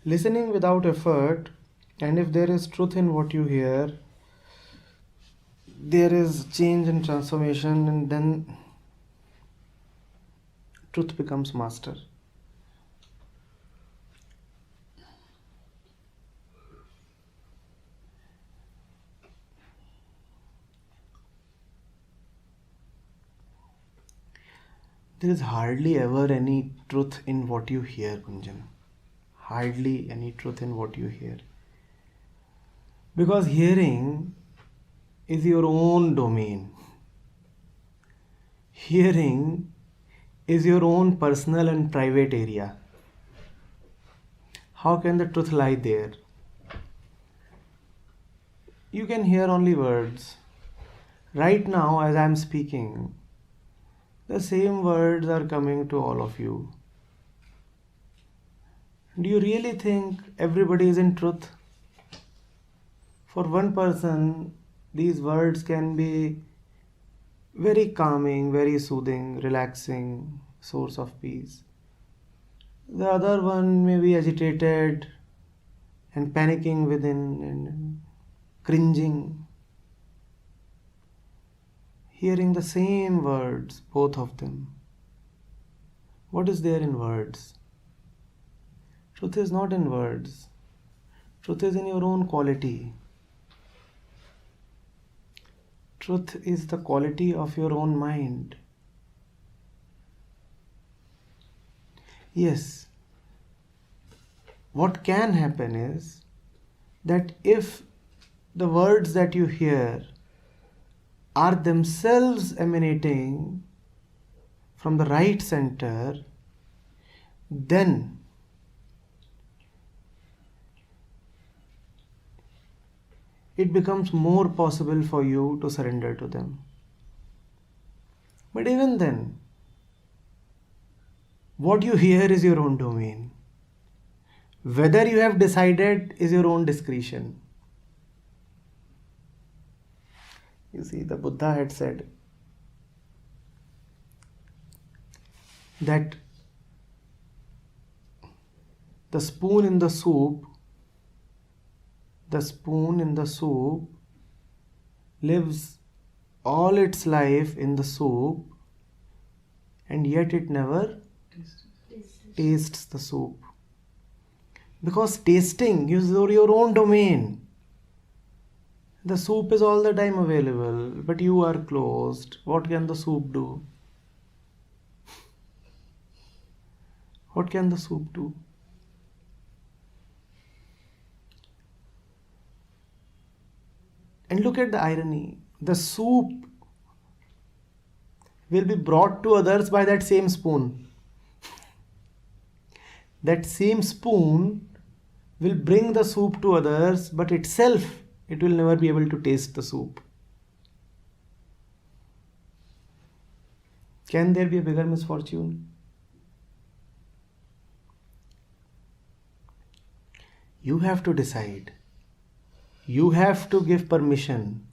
Listening without effort, and if there is truth in what you hear, there is change and transformation, and then truth becomes master. There is hardly ever any truth in what you hear, Kunjan. Hardly any truth in what you hear. Because hearing is your own domain. Hearing is your own personal and private area. How can the truth lie there? You can hear only words. Right now, as I am speaking, the same words are coming to all of you. Do you really think everybody is in truth? For one person, these words can be very calming, very soothing, relaxing, source of peace. The other one may be agitated and panicking within and cringing. Hearing the same words, both of them. What is there in words? Truth is not in words. Truth is in your own quality. Truth is the quality of your own mind. Yes, what can happen is that if the words that you hear are themselves emanating from the right center, then it becomes more possible for you to surrender to them. But even then, what you hear is your own domain. Whether you have decided is your own discretion. You see, the Buddha had said that the spoon in the soup lives all its life in the soup, and yet it never tastes the soup. Because tasting is your own domain. The soup is all the time available, but you are closed. What can the soup do? What can the soup do? And look at the irony. The soup will be brought to others by that same spoon. That same spoon will bring the soup to others, but itself, it will never be able to taste the soup. Can there be a bigger misfortune? You have to decide. You have to give permission.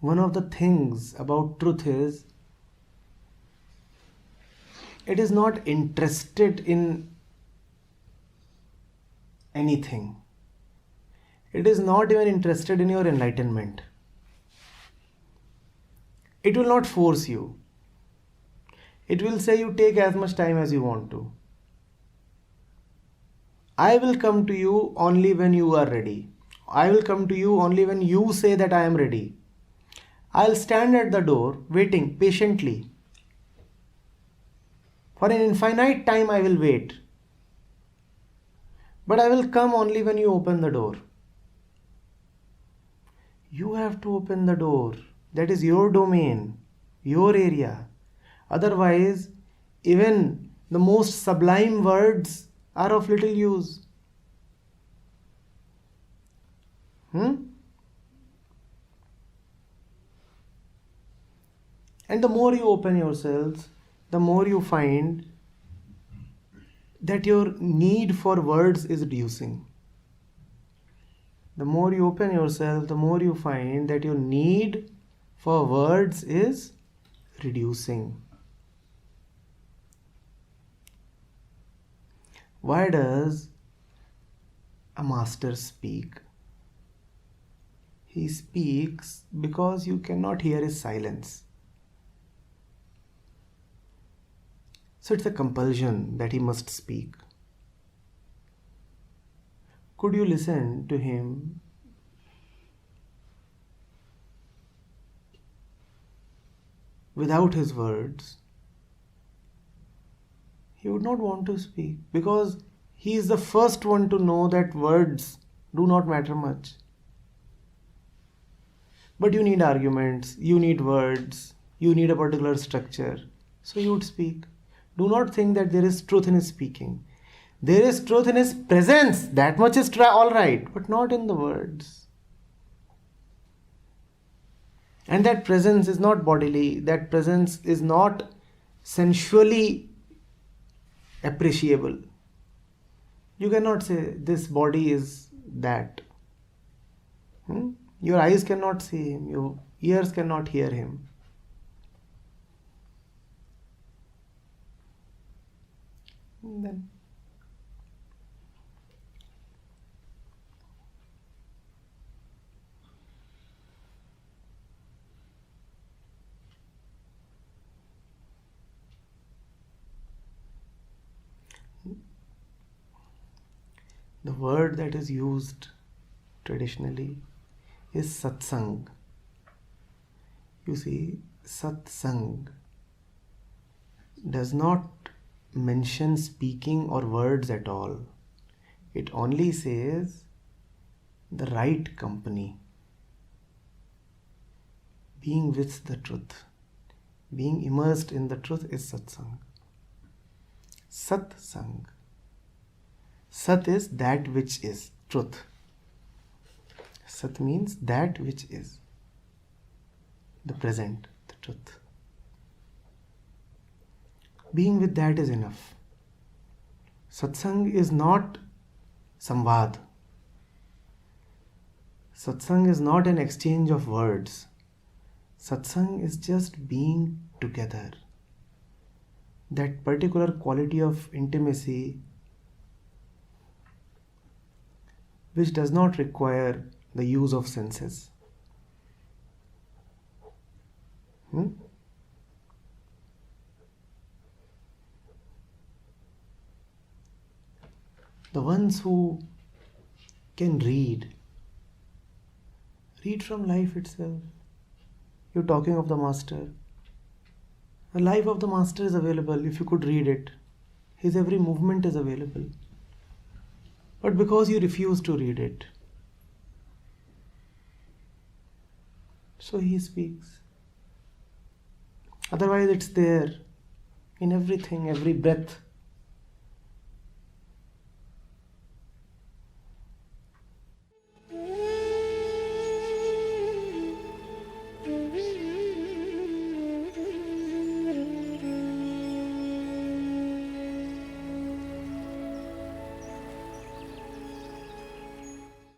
One of the things about truth is, it is not interested in anything. It is not even interested in your enlightenment. It will not force you. It will say you take as much time as you want to. I will come to you only when you are ready. I will come to you only when you say that I am ready. I'll stand at the door waiting patiently. For an infinite time I will wait. But I will come only when you open the door. You have to open the door. That is your domain, your area. Otherwise, even the most sublime words are of little use. And the more you open yourselves, the more you find that your need for words is reducing. The more you open yourself, the more you find that your need for words is reducing. Why does a master speak? He speaks because you cannot hear his silence. So it's a compulsion that he must speak. Could you listen to him without his words? He would not want to speak because he is the first one to know that words do not matter much. But you need arguments, you need words, you need a particular structure. So you would speak. Do not think that there is truth in his speaking. There is truth in his presence. That much is all right, but not in the words. And that presence is not bodily. That presence is not sensually appreciable. You cannot say this body is that. Your eyes cannot see him. Your ears cannot hear him. And then the word that is used traditionally is satsang. You see, satsang does not mention speaking or words at all. It only says the right company. Being with the truth, being immersed in the truth is satsang. Satsang. Sat is that which is, truth. Sat means that which is, the present, the truth. Being with that is enough. Satsang is not samvad. Satsang is not an exchange of words. Satsang is just being together. That particular quality of intimacy which does not require the use of senses. The ones who can read from life itself. You're talking of the master. The life of the master is available if you could read it. His every movement is available. But because you refuse to read it, so he speaks. Otherwise it's there in everything, every breath.